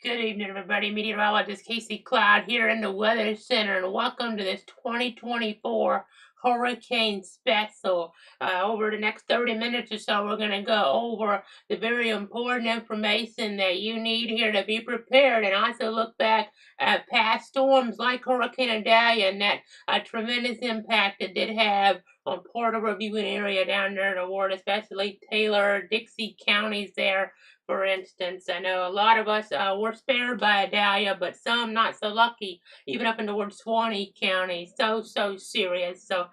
Good evening, everybody. Meteorologist Casey Cloud here in the Weather Center, and welcome to this 2024 Hurricane Special. Over the next 30 minutes or so, we're going to go over the very important information that you need here to be prepared, and also look back at past storms like Hurricane Idalia and that tremendous impact it did have on Porter viewing area down there in the ward, especially Taylor, Dixie counties there. For instance, I know a lot of us were spared by Idalia, but some not so lucky, even up in the word Swanee County. So serious. So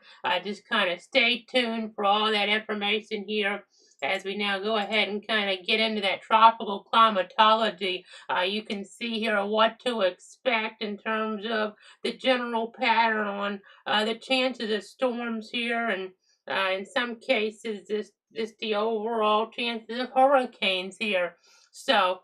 just kind of stay tuned for all that information here as we now go ahead and kind of get into that tropical climatology. You can see here what to expect in terms of the general pattern on the chances of storms here, and in some cases, just the overall chances of hurricanes here. So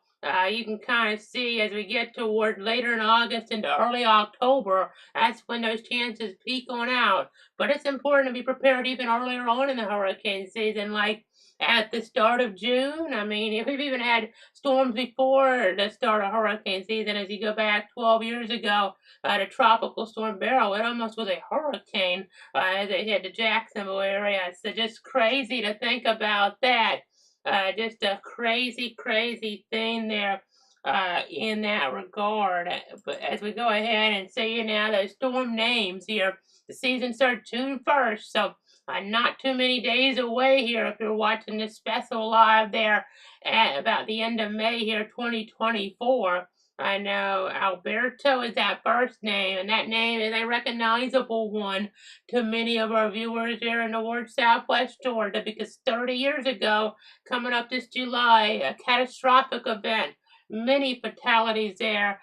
you can kind of see as we get toward later in August into early October, that's when those chances peak on out. But it's important to be prepared even earlier on in the hurricane season, like at the start of June. I mean, if we've even had storms before the start of hurricane season, as you go back 12 years ago, the tropical storm Beryl, it almost was a hurricane as it hit the Jacksonville area. So just crazy to think about that. Just a crazy thing there in that regard. But as we go ahead and see now those storm names here, the season starts June 1st, so not too many days away here if you're watching this special live there at about the end of May here, 2024. I know Alberto is that first name, and that name is a recognizable one to many of our viewers here in the ward Southwest Georgia, because 30 years ago, coming up this July, a catastrophic event, many fatalities there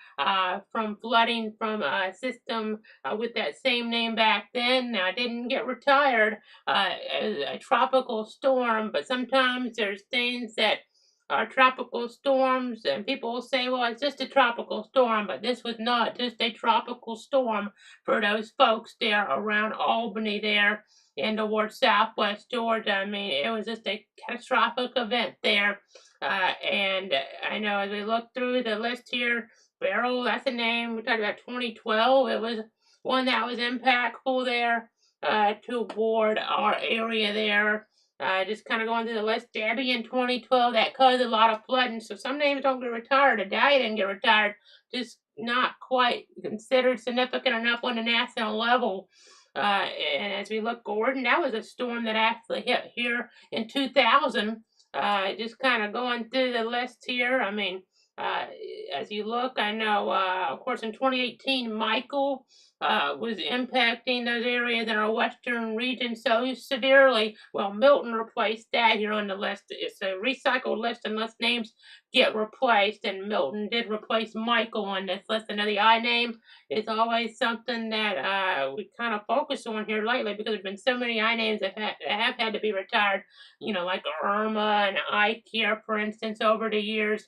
from flooding from a system with that same name back then. I didn't get retired, a tropical storm, but sometimes there's things that are tropical storms, and people will say, well, it's just a tropical storm, but this was not just a tropical storm for those folks there around Albany there in towards Southwest Georgia. I mean, it was just a catastrophic event there. And I know as we look through the list here, Beryl, that's a name. We talked about 2012. It was one that was impactful there toward our area there. Just kind of going through the list. Debbie in 2012, that caused a lot of flooding. So some names don't get retired. Idalia didn't get retired. Just not quite considered significant enough on the national level. And as we look, Gordon, that was a storm that actually hit here in 2000. Just kind of going through the list here. I mean, as you look, I know, of course, in 2018, Michael was impacting those areas in our western region so severely. Well, Milton replaced that here on the list. It's a recycled list unless names get replaced, and Milton did replace Michael on this list. And the I name is always something that we kind of focus on here lately, because there's been so many I names that have had to be retired, you know, like Irma and Ike here, for instance, over the years.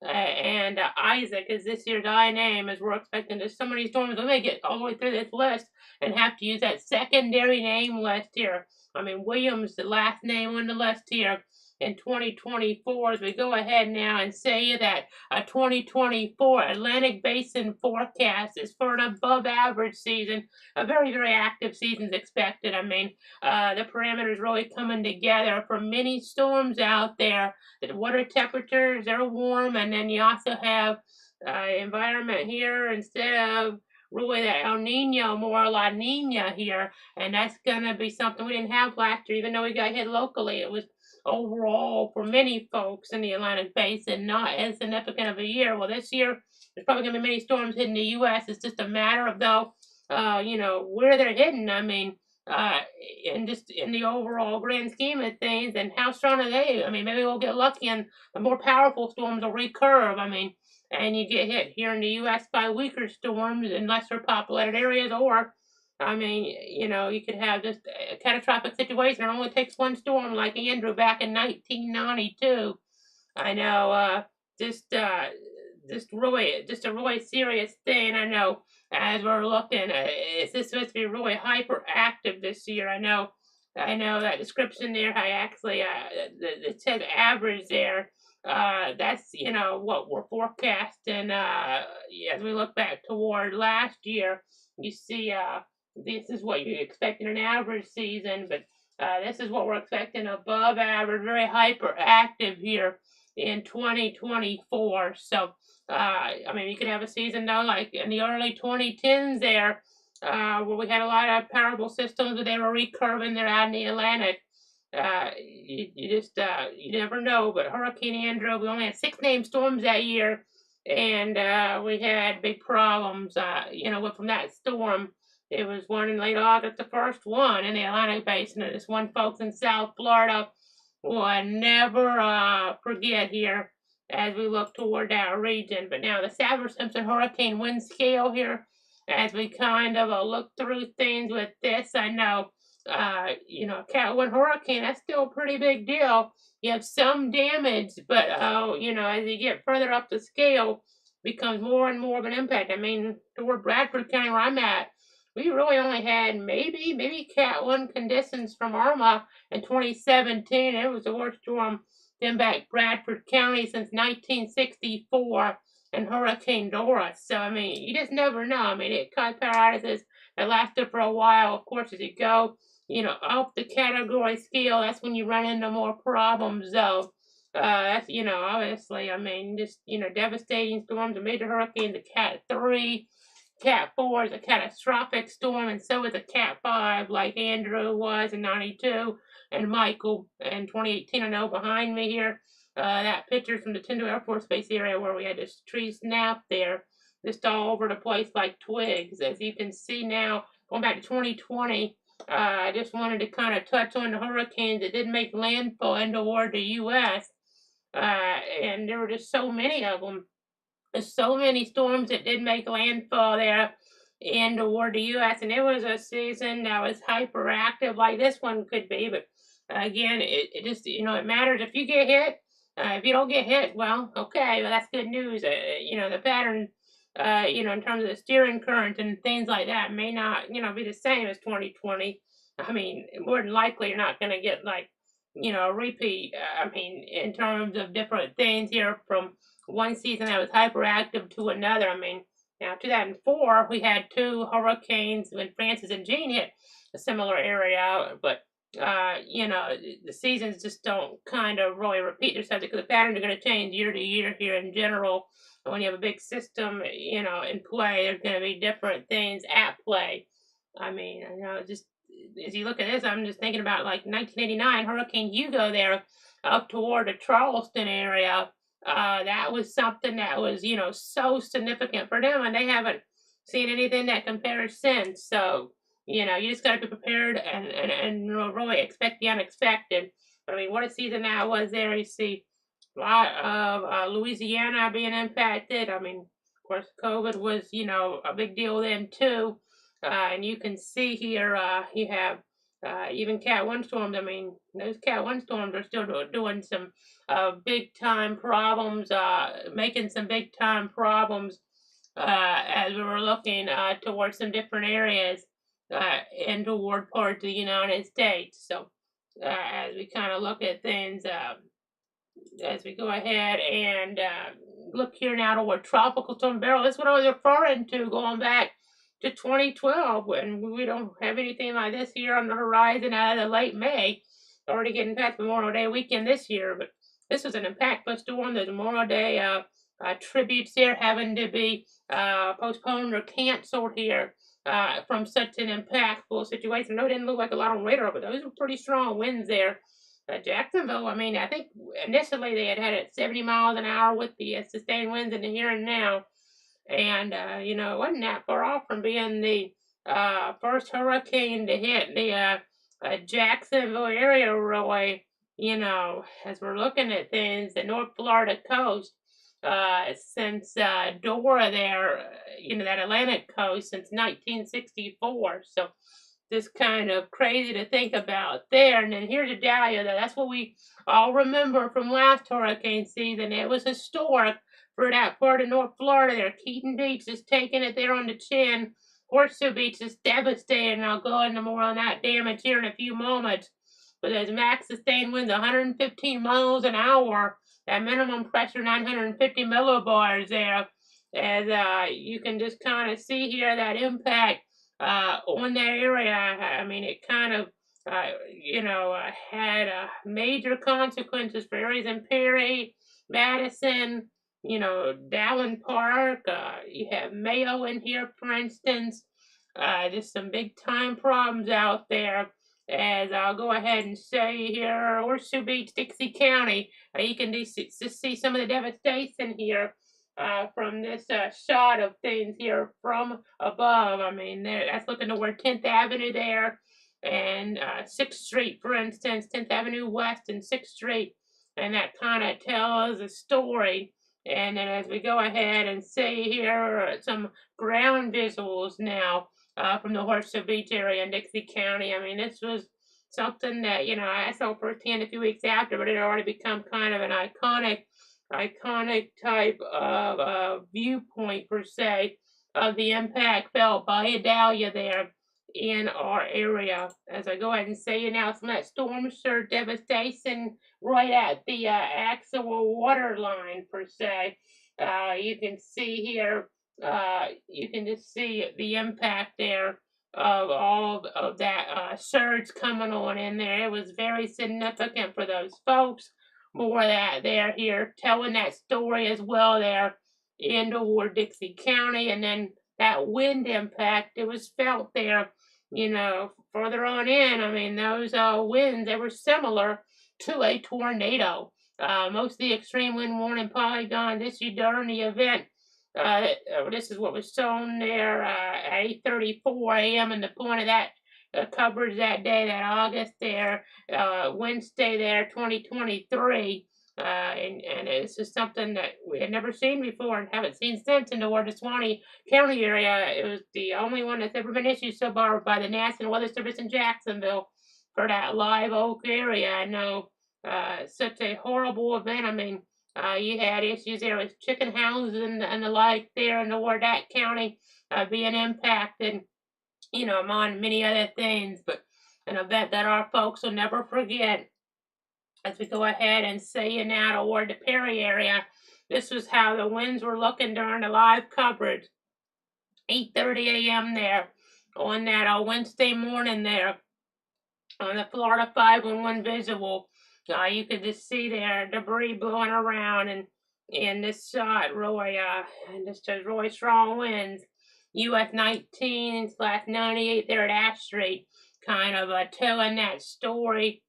And Isaac is this year's I name, as we're expecting there's so many storms. We may get all the way through this list and have to use that secondary name list here. I mean, Williams, the last name on the list here in 2024, as we go ahead now and say that a 2024 Atlantic Basin forecast is for an above average season. A very active season is expected. I mean, the parameters really coming together for many storms out there. The water temperatures are warm, and then you also have environment here instead of really that El Nino, more La Nina here, and that's gonna be something we didn't have last year, even though we got hit locally. It was overall for many folks in the Atlantic Basin not as significant of a year. Well, this year there's probably gonna be many storms hitting the U.S. It's just a matter of though, you know, where they're hitting. I mean, and just in the overall grand scheme of things, and how strong are they? I mean, maybe we'll get lucky and the more powerful storms will recurve. I mean, and you get hit here in the U.S. by weaker storms in lesser populated areas, or, I mean, you know, you could have just a catastrophic situation. It only takes one storm, like Andrew back in 1992. I know, just just a really serious thing. I know, as we're looking, it's just supposed to be really hyperactive this year. I know that description there. I actually, it says average there. that's what we're forecasting. As we look back toward last year, you see this is what you expect in an average season, but this is what we're expecting above average, very hyperactive here in 2024. So I mean, you could have a season though, like in the early 2010s there, where we had a lot of powerful systems, but they were recurving. They're out in the Atlantic. You just you never know. But Hurricane Andrew, we only had 6 named storms that year, and we had big problems. From that storm, it was one in late August, the first one in the Atlantic Basin. And this one, folks in South Florida will never forget here as we look toward that region. But now the Saffir-Simpson hurricane wind scale here, as we kind of look through things with this, I know Cat 1 hurricane, that's still a pretty big deal. You have some damage, but as you get further up the scale, becomes more and more of an impact. I mean, toward Bradford County where I'm at, we really only had maybe Cat 1 conditions from Irma in 2017. It was the worst storm to impact Bradford County since 1964 and Hurricane Dora. So, I mean, you just never know. I mean, it caused power outages that lasted for a while. Of course, as you go, up the category scale, that's when you run into more problems, though. That's, obviously, I mean, just, devastating storms, a major hurricane, the Cat 3. Cat 4 is a catastrophic storm, and so is a Cat 5, like Andrew was in 92, and Michael in 2018. I know behind me here, that picture from the Tyndall Air Force Base area where we had this tree snap there, just all over the place like twigs. As you can see now, going back to 2020, I just wanted to kind of touch on the hurricanes that did make landfall in toward the U.S., and there were just so many of them. There's so many storms that did make landfall there in toward the U.S., and it was a season that was hyperactive like this one could be. But again, it just, it matters if you get hit. If you don't get hit, well, okay, well, that's good news. The pattern, in terms of the steering current and things like that may not, be the same as 2020. I mean, more than likely you're not going to get like, a repeat. I mean, in terms of different things here from one season that was hyperactive to another. I mean, now 2004 we had 2 hurricanes when Francis and Jean hit a similar area, but the seasons just don't kind of really repeat themselves because the patterns are going to change year to year here in general. When you have a big system, in play, there's going to be different things at play. I mean, just as you look at this, I'm just thinking about like 1989 Hurricane Hugo there up toward the Charleston area. That was something that was, so significant for them, and they haven't seen anything that compares since. So, you just got to be prepared and really expect the unexpected. But I mean, what a season that was there. You see a lot of Louisiana being impacted. I mean, of course, COVID was, a big deal then too. And you can see here, you have even Cat 1 storms. I mean, those Cat 1 storms are still doing some big time problems, making some big time problems as we were looking towards some different areas and toward parts of the United States. So as we kind of look at things, as we go ahead and look here now toward Tropical Storm Beryl, that's what I was referring to going back to 2012 when we don't have anything like this here on the horizon out of the late May. Already getting past Memorial Day weekend this year, but this was an impactful storm. There's Memorial Day tributes here having to be postponed or canceled here from such an impactful situation. No, it didn't look like a lot on radar, but those were pretty strong winds there. Jacksonville, I mean, I think initially they had it 70 miles an hour with the sustained winds in the here and now. And, it wasn't that far off from being the first hurricane to hit the Jacksonville area, really, as we're looking at things, the North Florida coast, since Dora there, that Atlantic coast since 1964. So just kind of crazy to think about there. And then here's Idalia, though. That's what we all remember from last hurricane season. It was historic for that part of North Florida there. Keaton Beach is taking it there on the chin. Horseshoe Beach is devastated, and I'll go into more on that damage here in a few moments. But there's max sustained winds 115 miles an hour That minimum pressure 950 millibars there, as you can just kind of see here that impact on that area. I mean, it kind of had major consequences for areas in Perry, Madison, Dallin Park. You have Mayo in here, for instance. Just some big time problems out there. As I'll go ahead and say here, Horseshoe Beach, Dixie County. You can just see some of the devastation here from this shot of things here from above. I mean, that's looking toward 10th Avenue there and 6th Street, for instance, 10th Avenue West and 6th Street. And that kind of tells a story. And then as we go ahead and see here some ground visuals now from the Horseshoe Beach area in Dixie County. I mean, this was something that, I saw firsthand a few weeks after, but it had already become kind of an iconic type of viewpoint, per se, of the impact felt by Idalia there in our area. As I go ahead and say now, some of that storm surge devastation right at the actual water line, per se. You can see here, you can just see the impact there of all of that surge coming on in there. It was very significant for those folks. More that they're here telling that story as well there in toward Dixie County, and then that wind impact, it was felt there, further on in. I mean, those winds, they were similar to a tornado. Most of the extreme wind warning polygons issued during the event. This is what was shown there at 8:34 a.m. and the point of that coverage that day, that August there, Wednesday there, 2023. And this is something that we had never seen before and haven't seen since in the Swanee County area. It was the only one that's ever been issued so far by the National Weather Service in Jacksonville for that Live Oak area. I know such a horrible event. I mean, you had issues there with chicken houses and the like there in the that county being impacted, among many other things, but an event that our folks will never forget. As we go ahead and say now toward the Perry area, this was how the winds were looking during the live coverage. 8:30 a.m. there on that Wednesday morning there on the Florida 511 visual. You could just see there debris blowing around, and in this shot, Roy, and just those really strong winds. US 19/98 there at Ash Street, kind of telling that story.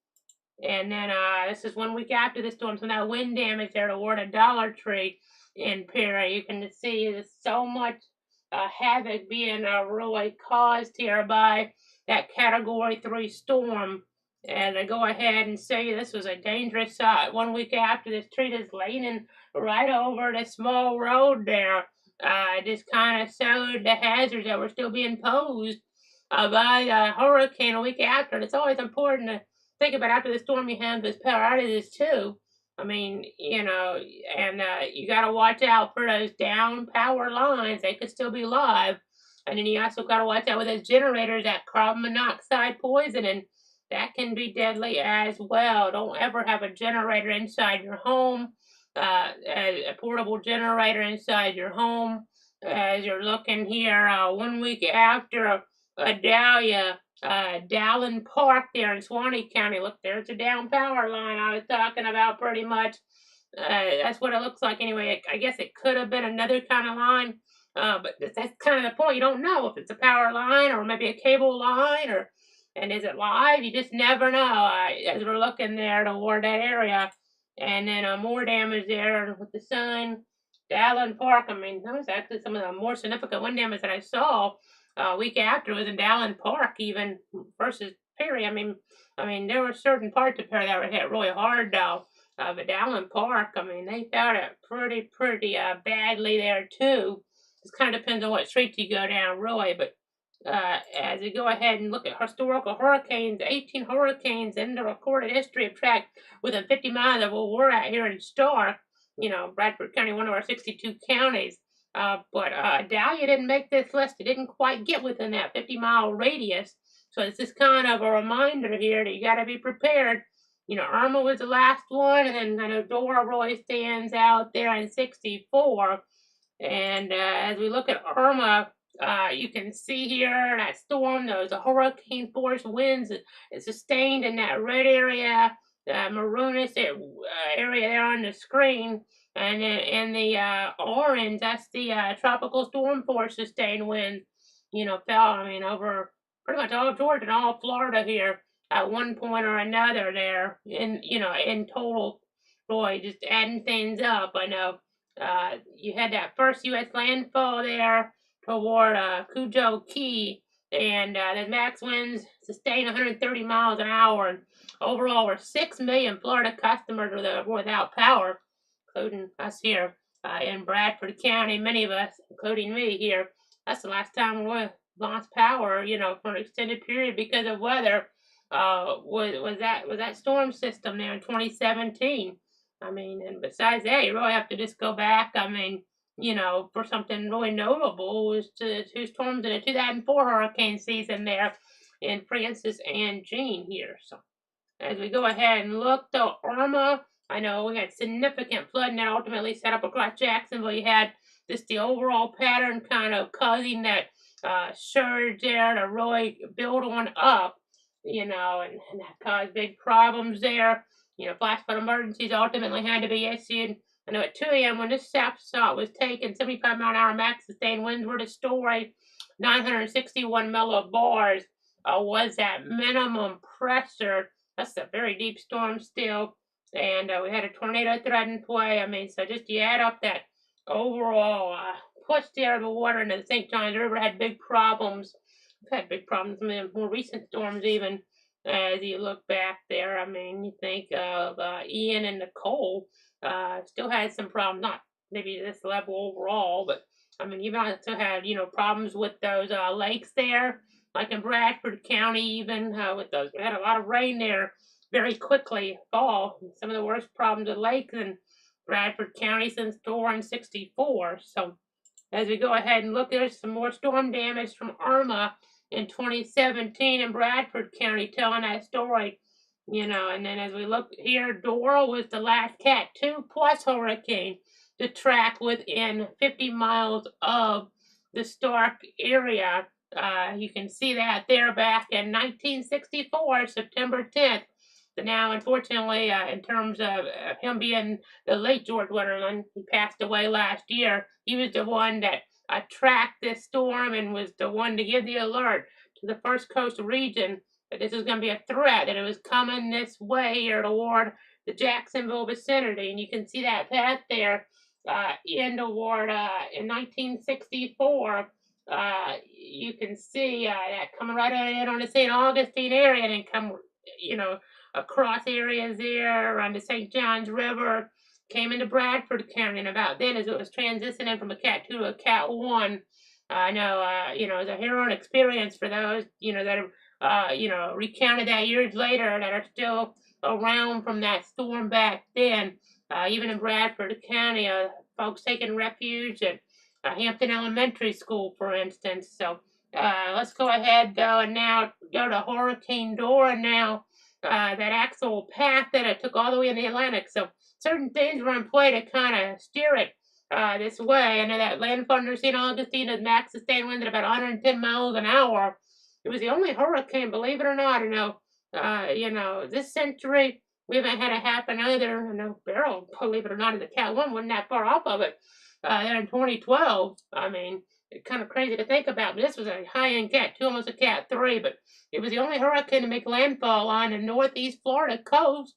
And then this is 1 week after the storm, so that wind damage there toward a Dollar Tree in Perry. You can just see there's so much havoc being really caused here by that Category 3 storm. And I go ahead and say this was a dangerous 1 week after this tree is leaning right over the small road there. Just kind of showed the hazards that were still being posed by a hurricane a week after. And it's always important to think about after the storm you have this power outages too. I mean, and you got to watch out for those down power lines. They could still be live. And then you also got to watch out with those generators, that carbon monoxide poisoning. That can be deadly as well. Don't ever have a generator inside your home, a portable generator inside your home. As you're looking here, 1 week after Idalia, Dallin Park there in Swanee County. Look, there's a down power line I was talking about pretty much. That's what it looks like anyway. I guess it could have been another kind of line, but that's kind of the point. You don't know if it's a power line or maybe a cable line, and is it live? You just never know as we're looking there toward that area. And then more damage there with the sun. Dallin Park, I mean, that was actually some of the more significant wind damage that I saw a week after was in Dallin Park even versus Perry. I mean, there were certain parts of Perry that were hit really hard though. But Dallin Park, I mean, they felt it pretty badly there too. It kind of depends on what street you go down, really. But as we go ahead and look at historical hurricanes, 18 hurricanes in the recorded history of track within 50 miles of where we're at here in Stark, Bradford County, one of our 62 counties. But Idalia didn't make this list. It didn't quite get within that 50-mile radius. So it's just kind of a reminder here that you got to be prepared Irma was the last one, and then I know Dora really stands out there in '64. And as we look at Irma, you can see here that storm, those hurricane force winds is sustained in that red area, the maroonish area there on the screen. And then in the orange, that's the tropical storm force sustained wind, fell, over pretty much all of Georgia and all of Florida here at one point or another there in total. Boy, just adding things up. I know you had that first U.S. landfall there toward Cujo Key, and the max winds sustained 130 miles an hour, and overall, were 6 million Florida customers were without power, including us here in Bradford County. Many of us, including me here, that's the last time we lost power, for an extended period because of weather. Was that storm system there in 2017? And besides that, you really have to just go back. For something really notable was to two storms in the 2004 hurricane season there in Francis and Jean here. So as we go ahead and look, though, Irma, I know we had significant flooding that ultimately set up across Jacksonville. You had just the overall pattern kind of causing that surge there to really build on up, and that caused big problems there. Flash flood emergencies ultimately had to be issued. I know at 2 a.m. when this snapshot was taken, 75-mile-an-hour max sustained winds were the story. 961 millibars was that minimum pressure. That's a very deep storm still. And we had a tornado threatened play. So just you add up that overall push there of the water into the St. Johns River had big problems. We've had big problems in the more recent storms even. As you look back there, you think of Ian and Nicole, still had some problems, not maybe this level overall, but you've also had, problems with those lakes there, like in Bradford County, even with those. We had a lot of rain there very quickly fall. Some of the worst problems with lakes in Bradford County since Dora in '64. So as we go ahead and look, there's some more storm damage from Irma in 2017 in Bradford County telling that story, and then as we look here, Dora was the last Cat 2 plus hurricane to track within 50 miles of the Stark area. You can see that there back in 1964, September 10th. But now, unfortunately, in terms of him being the late George Wetterland, he passed away last year. He was the one that tracked this storm and was the one to give the alert to the First Coast region that this was going to be a threat, that it was coming this way here toward the Jacksonville vicinity. And you can see that path there in toward in 1964. You can see that coming right in on the St. Augustine area and then come, across areas there around the St. Johns River, came into Bradford County, and about then as it was transitioning from a Cat 2 to a Cat 1, I know, it's a harrowing experience for those, that have, recounted that years later that are still around from that storm back then. Even in Bradford County, folks taking refuge at Hampton Elementary School, for instance. So let's go ahead, though, and now go to Hurricane Dora now. That actual path that it took all the way in the Atlantic. So certain things were in play to kind of steer it this way. I know that landfall near St. Augustine has max sustained winds at about 110 miles an hour. It was the only hurricane, believe it or not. This century we haven't had it happen either. I know Beryl, believe it or not, is a Cat 1, wasn't that far off of it. There in 2012. It's kind of crazy to think about, but this was a high-end Cat 2, almost a Cat 3, but it was the only hurricane to make landfall on the northeast Florida coast,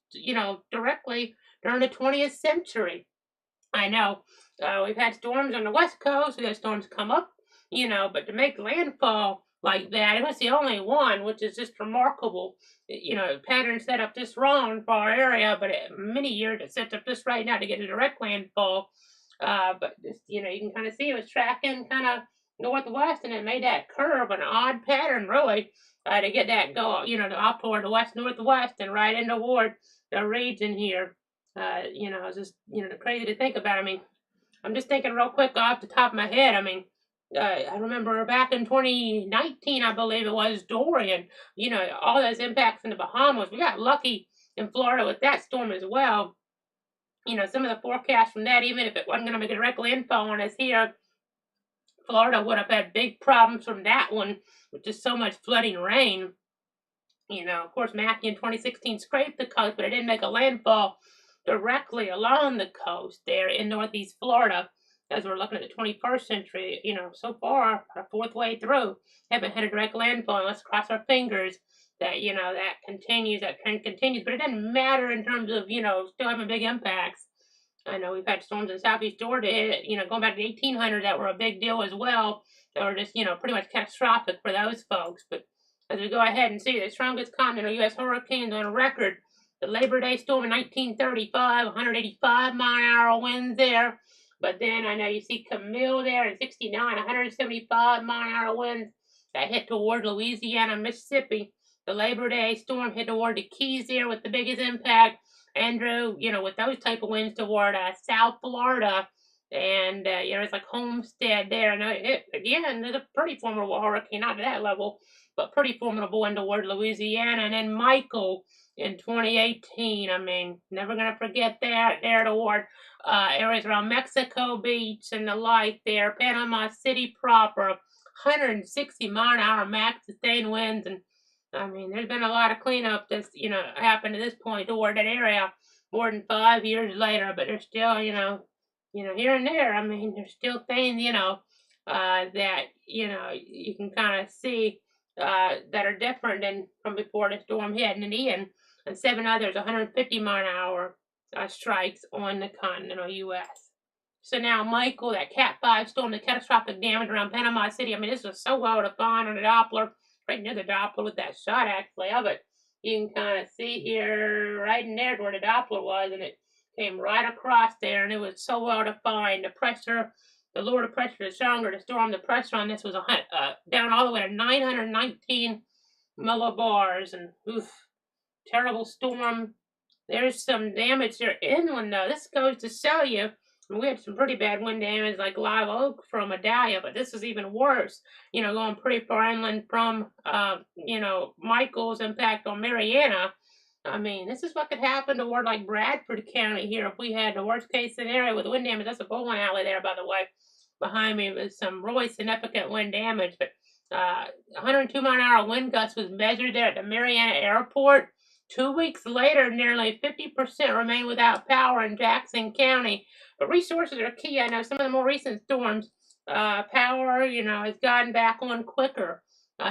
directly during the 20th century. I know we've had storms on the west coast, we've had storms come up, but to make landfall like that, it was the only one, which is just remarkable. Pattern set up this wrong for our area, but many years it sets up this right now to get a direct landfall. But just, you can kind of see it was tracking kind of northwest, and it made that curve, an odd pattern, really, to get that go, off toward the west-northwest and right in toward the region here. It's just, crazy to think about. I'm just thinking real quick off the top of my head. I remember back in 2019, I believe it was, Dorian, all those impacts in the Bahamas. We got lucky in Florida with that storm as well. Some of the forecasts from that, even if it wasn't going to make a direct landfall on us here, Florida would have had big problems from that one with just so much flooding rain. Of course, Matthew in 2016 scraped the coast, but it didn't make a landfall directly along the coast there in Northeast Florida. As we're looking at the 21st century, so far, a fourth way through, haven't had a direct landfall. Let's cross our fingers that, that continues, that trend continues. But it doesn't matter in terms of, still having big impacts. I know we've had storms in Southeast Georgia, going back to the 1800s that were a big deal as well. That were just, pretty much catastrophic for those folks. But as we go ahead and see the strongest continental U.S. hurricanes on record, the Labor Day storm in 1935, 185-mile-an-hour winds there. But then I know you see Camille there in 69, 175-mile-an-hour winds that hit toward Louisiana, Mississippi. The Labor Day storm hit toward the Keys there with the biggest impact. Andrew, with those type of winds toward South Florida. And, it's like Homestead there. And again, there's a pretty formidable hurricane, not to that level, but pretty formidable one toward Louisiana. And then Michael in 2018. I mean, never going to forget that there toward areas around Mexico Beach and the like there. Panama City proper, 160-mile-an-hour max sustained winds. And I mean, there's been a lot of cleanup that's, happened to this point toward that area more than 5 years later, but there's still, here and there. I mean, there's still things, that, you can kind of see that are different than from before the storm hit. And Ian and 7 others, 150-mile-an-hour strikes on the continental U.S. So now Michael, that Cat 5 storm, the catastrophic damage around Panama City. I mean, this was so well defined on the Doppler. Right near the Doppler with that shot, actually, of it. You can kind of see here, right in there where the Doppler was, and it came right across there, and it was so well defined. The pressure, the lower the pressure, the stronger the storm. The pressure on this was down all the way to 919 millibars, and oof, terrible storm. There's some damage there inland, though. This goes to show you. We had some pretty bad wind damage like Live Oak from Idalia, but this is even worse, going pretty far inland from, Michael's impact on Mariana. I mean, this is what could happen toward like Bradford County here if we had the worst case scenario with wind damage. That's a bowling alley there, by the way, behind me with some really significant wind damage. But 102-mile-an-hour wind gusts was measured there at the Mariana Airport. 2 weeks later, nearly 50% remain without power in Jackson County. But resources are key. I know some of the more recent storms, power, has gotten back on quicker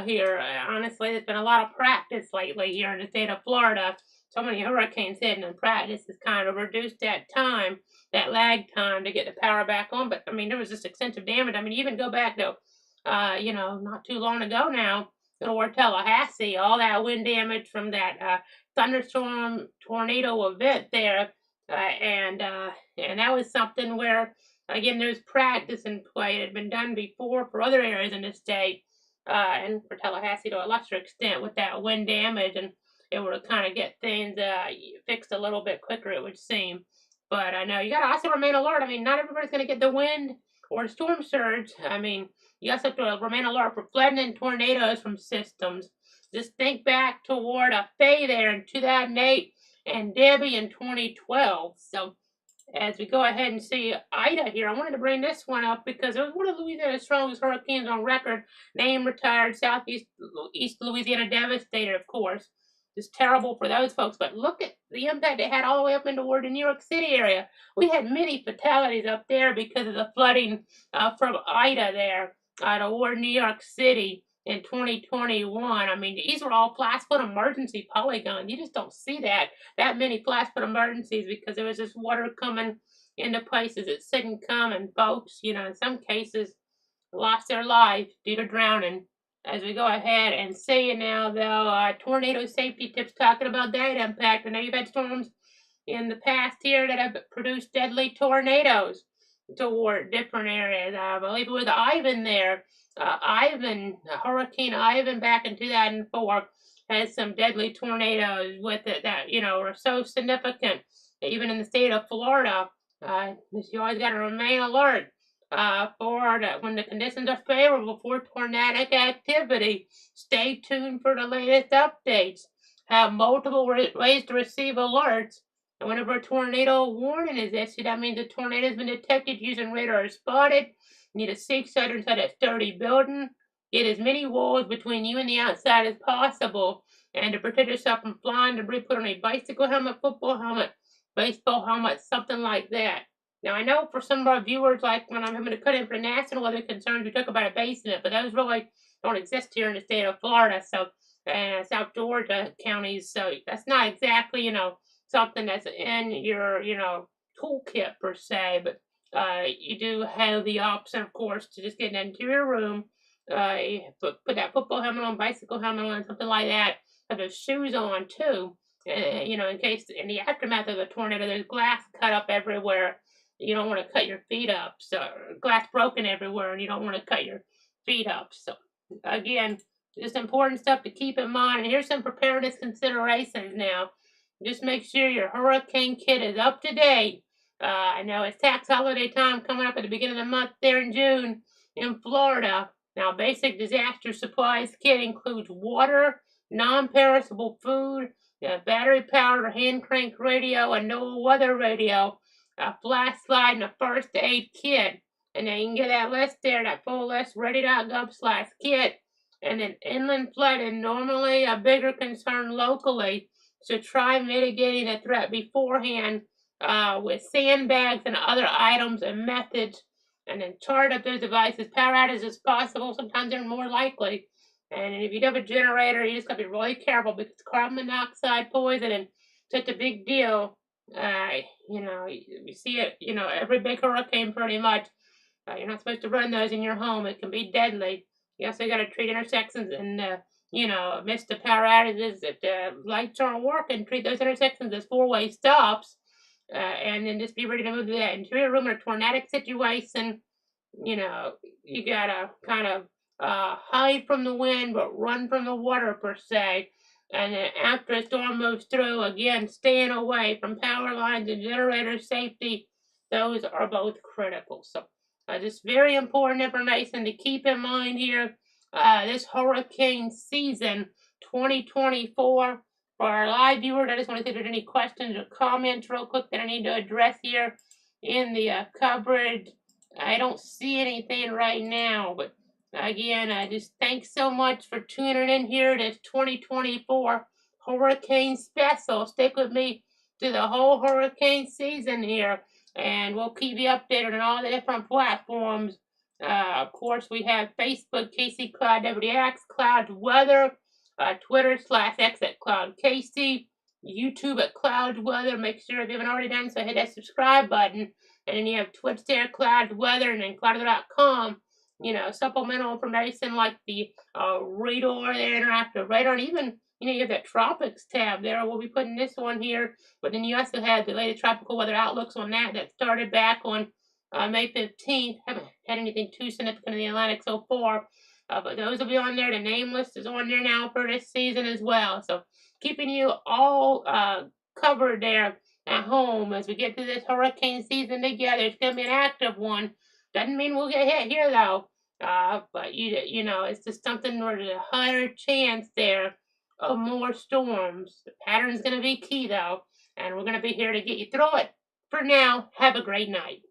here. Honestly, there's been a lot of practice lately here in the state of Florida. So many hurricanes hitting, and practice has kind of reduced that time, that lag time to get the power back on. But, I mean, there was just extensive damage. I mean, even go back to, not too long ago now, toward Tallahassee, all that wind damage from that thunderstorm tornado event there, and that was something where, again, there's practice in play. It had been done before for other areas in the state, and for Tallahassee to a lesser extent with that wind damage, and it would kind of get things fixed a little bit quicker, it would seem. But I know you got to also remain alert. I mean, not everybody's going to get the wind or the storm surge. I mean, you also have to remain alert for flooding and tornadoes from systems. Just think back toward Faye there in 2008 and Debbie in 2012. So as we go ahead and see Ida here, I wanted to bring this one up because it was one of Louisiana's strongest hurricanes on record. Named retired Southeast East Louisiana devastator, of course. Just terrible for those folks. But look at the impact it had all the way up into toward the New York City area. We had many fatalities up there because of the flooding from Ida there toward New York City in 2021. I mean, these were all flash flood emergency polygons. You just don't see that many flash flood emergencies because there was this water coming into places it shouldn't come, and folks, in some cases lost their life due to drowning. As we go ahead and see now, though, tornado safety tips talking about that impact. I know you've had storms in the past here that have produced deadly tornadoes toward different areas. I believe it was Ivan there. Hurricane Ivan back in 2004 had some deadly tornadoes with it that, were so significant, even in the state of Florida. You always got to remain alert for that when the conditions are favorable for tornadic activity. Stay tuned for the latest updates. have multiple ways to receive alerts. And whenever a tornado warning is issued, that means a tornado has been detected using radar or spotted. You need to seek shelter inside a sturdy building. Get as many walls between you and the outside as possible. And to protect yourself from flying debris, put on a bicycle helmet, football helmet, baseball helmet, something like that. Now, I know for some of our viewers, like when I'm having to cut in for national weather concerns, we talk about a basement, but those really don't exist here in the state of Florida. So, and South Georgia counties. So that's not exactly, something that's in your, toolkit per se, but you do have the option, of course, to just get into your room, put that football helmet on, bicycle helmet on, something like that. Have those shoes on too, in case in the aftermath of a tornado, there's glass cut up everywhere. You don't want to cut your feet up, so glass broken everywhere, and you don't want to cut your feet up. So again, just important stuff to keep in mind. And here's some preparedness considerations now. Just make sure your hurricane kit is up to date. I know it's tax holiday time coming up at the beginning of the month there in June in Florida. Now, basic disaster supplies kit includes water, non-perishable food, a battery-powered hand crank radio, a no weather radio, a flashlight, and a first aid kit. And then you can get that list there, that full list, ready.gov/kit. And then inland flooding, normally a bigger concern locally. So try mitigating the threat beforehand with sandbags and other items and methods. And then charge up those devices. Power outages as possible. Sometimes they're more likely. And if you have a generator, you just got to be really careful because carbon monoxide poisoning, such a big deal. You see it, every big hurricane pretty much. You're not supposed to run those in your home. It can be deadly. You also got to treat intersections and, miss the power outages if the lights aren't working. Treat those intersections as four-way stops. And then just be ready to move to that interior room in a tornadic situation. You got to kind of hide from the wind but run from the water per se. And then after a storm moves through, again, staying away from power lines and generator safety. Those are both critical. So just very important information to keep in mind here. This hurricane season 2024. For our live viewers, I just want to see if there's any questions or comments real quick that I need to address here in the coverage. I don't see anything right now, but again, just thanks so much for tuning in here to 2024 Hurricane Special. Stick with me through the whole hurricane season here, and we'll keep you updated on all the different platforms. Of course, we have Facebook, KC Cloud WX, Cloud Weather, Twitter/X at Cloud KC, YouTube at Cloud Weather. Make sure if you haven't already done so, hit that subscribe button. And then you have Twitch there, Cloud Weather, and then cloudweather.com. Supplemental information like the radar, the interactive radar, and even, you have that tropics tab there. We'll be putting this one here, but then you also have the latest tropical weather outlooks on that started back on May 15th. Haven't had anything too significant in the Atlantic so far, but those will be on there. The name list is on there now for this season as well. So keeping you all covered there at home as we get through this hurricane season together. It's going to be an active one. Doesn't mean we'll get hit here though. But it's just something where there's a higher chance there of more storms. The pattern's going to be key though, and we're going to be here to get you through it. For now, have a great night.